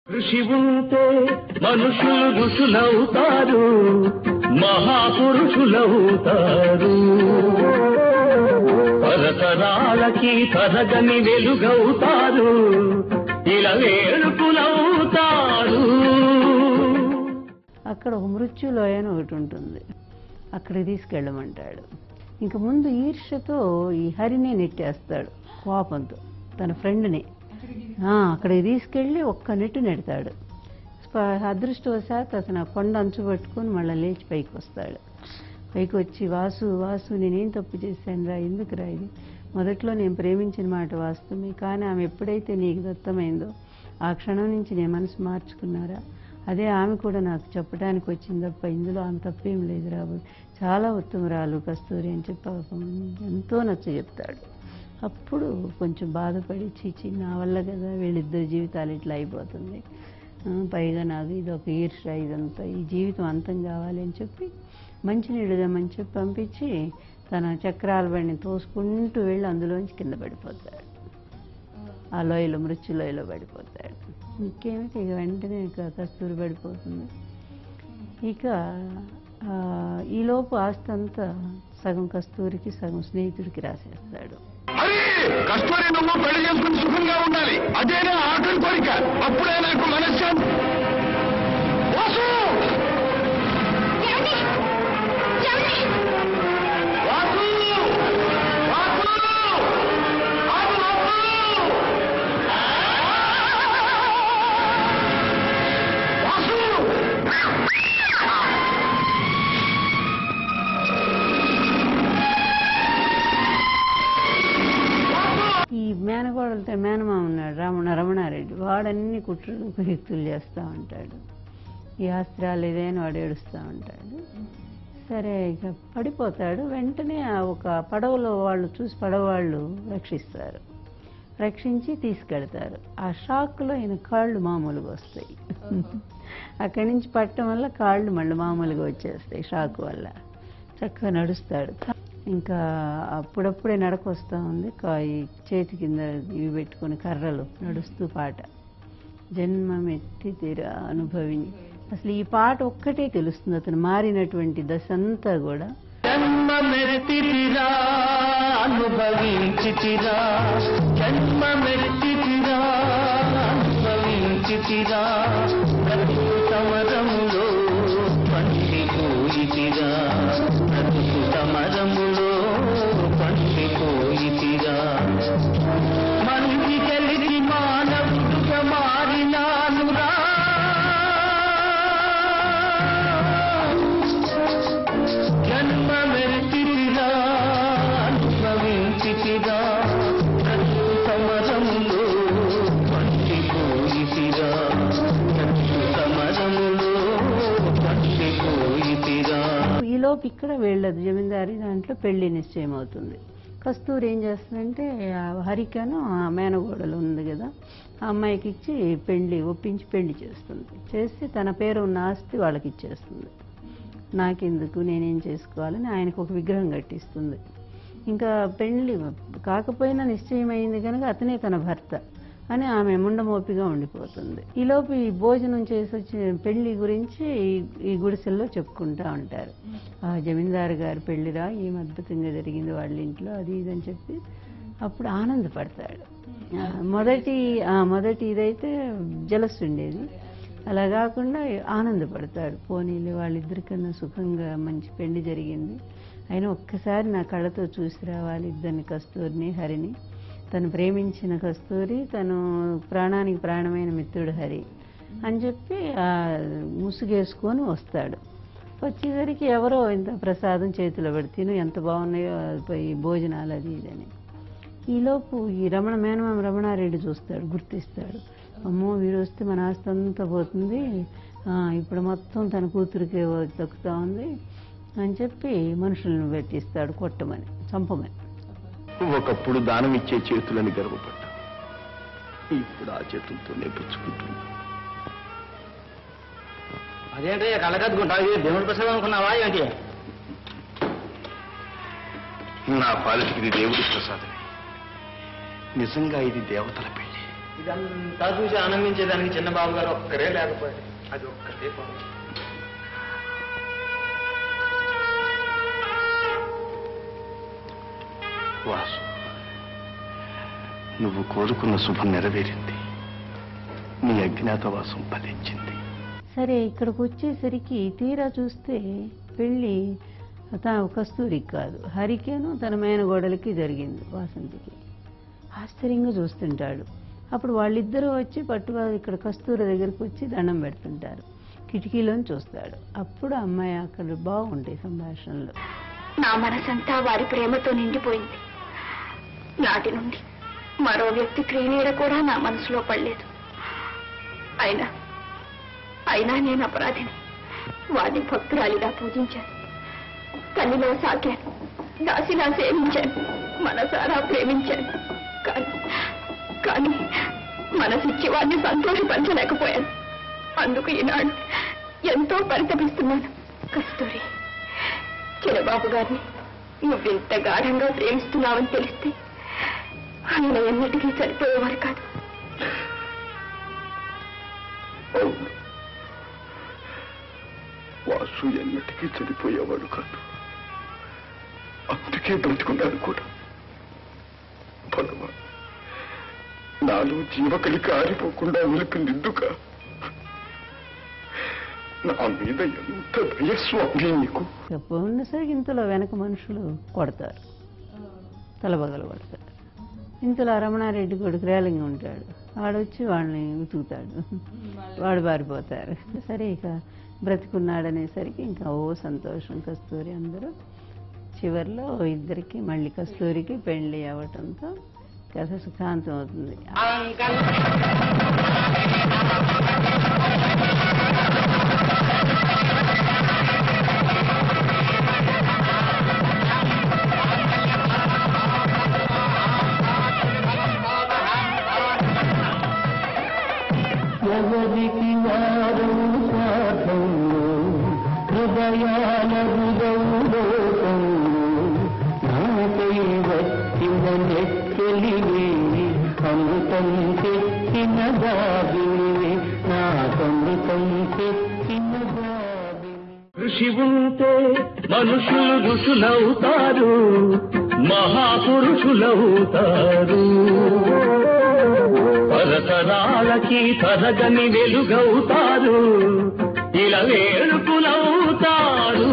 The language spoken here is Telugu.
కృషి ఉంటే మనుషులు ఋషులవుతారు, మహాపురుషులవుతారు. తరతరాలకి తరగని వెలుగవుతారు, ఇలా వేడుకులవుతారు. అక్కడ ఒక మృత్యులోయ అని ఒకటి ఉంటుంది, అక్కడికి తీసుకెళ్ళమంటాడు. ఇంక ముందు ఈర్ష్యతో ఈ హరిని నెట్టేస్తాడు, కోపంతో తన ఫ్రెండ్ని అక్కడికి తీసుకెళ్ళి ఒక్క నెట్టు నెడతాడు. అదృష్టవశాత్తు అతను ఆ కొండ అంచు పట్టుకొని మళ్ళీ లేచి పైకి వస్తాడు. పైకి వచ్చి, వాసు వాసు నేనేం తప్పు చేశాను రా, ఎందుకు రా ఇది, మొదట్లో నేను ప్రేమించిన మాట వాస్తవమే, కానీ ఆమె ఎప్పుడైతే నీకు దత్తమైందో ఆ క్షణం నుంచి నేను మనసు మార్చుకున్నారా, అదే ఆమె కూడా నాకు చెప్పడానికి వచ్చింది తప్ప ఇందులో ఆమె తప్పేం లేదు రాబోయే, చాలా ఉత్తమరాలు కస్తూరి అని చెప్పి ఎంతో నచ్చ చెప్తాడు. అప్పుడు కొంచెం బాధపడి, చీచి నా వల్ల కదా వీళ్ళిద్దరు జీవితాలు ఇట్లా అయిపోతుంది, పైగా నాకు ఇది ఒక ఈర్ష్య, ఇదంతా ఈ జీవితం అంతం కావాలి అని చెప్పి మంచినీళ్ళు తెమ్మని చెప్పి పంపించి తన చక్రాల బండిని తోసుకుంటూ వెళ్ళి అందులోంచి కింద పడిపోతాడు. ఆ లోయలో, మృత్యులోయలో పడిపోతాడు. ఇంకేమిటి ఇక వెంటనే కస్తూరి పడిపోతుంది. ఇక ఈలోపు ఆస్తి అంతా సగం కస్తూరికి సగం స్నేహితుడికి రాసేస్తాడు. కస్తూరి నువ్వు పెళ్లి చేసుకుని సుఖంగా ఉండాలి, అదేనా ఆఖరి కోరిక, అప్పుడే నాకు మనశ్శాంతి. మేనగోడలతో మేనమా ఉన్నాడు రమణారెడ్డి, వాడన్ని కుట్రలు కుయుక్తులు చేస్తూ ఉంటాడు. ఈ ఆస్తి రాలేదని వాడు ఏడుస్తూ ఉంటాడు. సరే ఇక పడిపోతాడు. వెంటనే ఒక పడవలో వాళ్ళు చూసి పడవవాళ్ళు రక్షిస్తారు, రక్షించి తీసుకెళ్తారు. ఆ షాక్లో ఈయన కాళ్ళు మామూలుగా వస్తాయి. అక్కడి నుంచి పట్టడం వల్ల కాళ్ళు మళ్ళీ మామూలుగా వచ్చేస్తాయి షాక్ వల్ల. చక్కగా నడుస్తాడు. ఇంకా అప్పుడప్పుడే నడక వస్తూ ఉంది, ఈ చేతి కింద ఇవి పెట్టుకుని కర్రలు నడుస్తూ పాట, జన్మమెత్తి తీరా అనుభవిని. అసలు ఈ పాట ఒక్కటే తెలుస్తుంది అతను మారినటువంటి దశ అంతా కూడా. జన్మమెత్తి తీరా అనుభవించి తీరా, జన్మమెత్తి తీరా అనుభవించి తీరా, బ్రతుకు సమరములో పండిపోయి తీరా, బ్రతుకు సమరములో పండిపోయి తీరా. మంచి కలిసి మానవుడుగా మారినానురా, జన్మమెత్తి తీరా అనుభవించి తీరా, బ్రతుకు సమరములో పండిపోయి తీరా, బ్రతుకు సమరములో పండిపోయి తీరా. ఈలోపు ఇక్కడ వీళ్ళది జమీందారీ దాంట్లో పెళ్లి నిశ్చయం అవుతుంది. కస్తూరి ఏం చేస్తుందంటే హరికను ఆ మేనగోడలు ఉంది కదా, ఆ అమ్మాయికి ఇచ్చి ఒప్పించి పెళ్లి చేస్తుంది. చేసి తన పేరు ఉన్న ఆస్తి వాళ్ళకి ఇచ్చేస్తుంది. నాకెందుకు, నేనేం చేసుకోవాలని ఆయనకు ఒక విగ్రహం కట్టిస్తుంది. ఇంకా పెళ్లి కాకపోయినా నిశ్చయమైంది కనుక అతనే తన భర్త అని ఆమె ముండమోపిగా ఉండిపోతుంది. ఈలోపు ఈ భోజనం చేసి వచ్చిన పెళ్లి గురించి ఈ గుడిసెల్లో చెప్పుకుంటా ఉంటారు. ఆ జమీందారు గారి పెళ్లిరా, ఏం అద్భుతంగా జరిగింది వాళ్ళ ఇంట్లో, అది ఇదని చెప్పి అప్పుడు ఆనందపడతాడు. మొదటి ఇదైతే జలస్ ఉండేది, అలా కాకుండా ఆనందపడతాడు. పోనీళ్ళు వాళ్ళిద్దరికన్నా సుఖంగా మంచి పెళ్లి జరిగింది, అయినా ఒక్కసారి నా కళ్ళతో చూసి రావాలి ఇద్దరిని, కస్తూరిని హరిని, తను ప్రేమించిన కస్తూరి, తను ప్రాణానికి ప్రాణమైన మిత్రుడు హరి అని చెప్పి ముసుగేసుకొని వస్తాడు. వచ్చేసరికి ఎవరో ఇంత ప్రసాదం చేతిలో పెడితే ఎంత బాగున్నాయో ఈ భోజనాలు అది ఇదని. ఈలోపు ఈ మేనమామ రమణారెడ్డి చూస్తాడు, గుర్తిస్తాడు, అమ్మో వీడు వస్తే మన ఆస్తి అంతా పోతుంది, ఇప్పుడు మొత్తం తన కూతురికి దక్కుతా ఉంది అని చెప్పి మనుషులను పెట్టిస్తాడు కొట్టమని, చంపమని. ఒకప్పుడు దానం ఇచ్చే చేతులని గర్వపడ్డా, ఇప్పుడు ఆ చేతులతోనే పుచ్చుకుంటుంది. అదేంటే కళ్ళకద్దుకుంటావు, దేవుడి ప్రసాదం అనుకున్నావా ఏంటి? నా పాలిటికి ఇది దేవుడి ప్రసాదమే, నిజంగా ఇది దేవతల పెళ్లి. ఇదంతా చూసి ఆనందించేదానికి చిన్నబాబు గారు ఒక్కరే లేకపోయాడు. అది ఒక్కటే పాపం. వాసు, నువ్వు కోరుకున్న శుభం నెరవేరింది. నీ అజ్ఞాతవాసం ఫలించింది. సరే, ఇక్కడికి వచ్చేసరికి తీరా చూస్తే పెళ్ళి కస్తూరికి కాదు, హరికేను తన మేనగోడలికి జరిగింది, వాసంతికి. ఆశ్చర్యంగా చూస్తుంటాడు. అప్పుడు వాళ్ళిద్దరూ వచ్చి పట్టుగా ఇక్కడ కస్తూరి దగ్గరికి వచ్చి దండం పెడుతుంటారు. కిటికీలోని చూస్తాడు. అప్పుడు అమ్మాయి అక్కడ బాగుంటాయి సంభాషణలు. నా మనసంతా వారి ప్రేమతో నిండిపోయింది. నాటి నుండి మరో వ్యక్తి క్రీనీడ కూడా నా మనసులో పడలేదు. అయినా నేను అపరాధిని. వారిని భక్తురాలిగా పూజించాను, తల్లిలో సాకాను, దాసిలా సేవించాను, మనసారా ప్రేమించాను. కానీ మనసిచ్చి వారిని సంతోషపరచలేకపోయాను. అందుకు ఈనాడు ఎంతో పరితపిస్తున్నాను. కస్తూరి, చిన్నబాబు గారిని నువ్వింత గాఢంగా ప్రేమిస్తున్నావని తెలిస్తే ఆయన ఎన్నటికీ సరిపోయేవారు కాదు. వాసు ఎన్నటికీ చనిపోయేవాడు కాదు. అందుకే బ్రతుకున్నాను కూడా. భగవాన్, నాలో జీవకలికి ఆరిపోకుండా వెలుకు నిండుగా నా మీద ఎంత దయస్వామి నీకు. ఉన్నసరికి ఇంతలో వెనక మనుషులు కొడతారు, తలబగలు కొడతారు. ఇంతలో రమణారెడ్డి కొడుకు రేలంగా ఉంటాడు. వాడొచ్చి వాళ్ళని ఉతుకుతాడు, వాడు పారిపోతారు. సరే, ఇక బ్రతికున్నాడనేసరికి ఇంకా సంతోషం కస్తూరి. అందరూ చివరిలో ఇద్దరికి మళ్ళీ కస్తూరికి పెళ్లి అవ్వటంతో కథ సుఖాంతం అవుతుంది. ఎవరికి వారు సాధంలో హృదయాల హృదయంలో నాకై వచ్చిన నెక్కలివే, అమృతం తెచ్చిన బాబినివే, నాకమృతం తెచ్చిన బాబిని. ఋషి ఉంటే మనుషులు ఋషులవుతారు, మహాపురుషులవుతారు. తరతరాలకి తరగని వెలుగవుతారు, ఇలా వేడుకులవుతారు.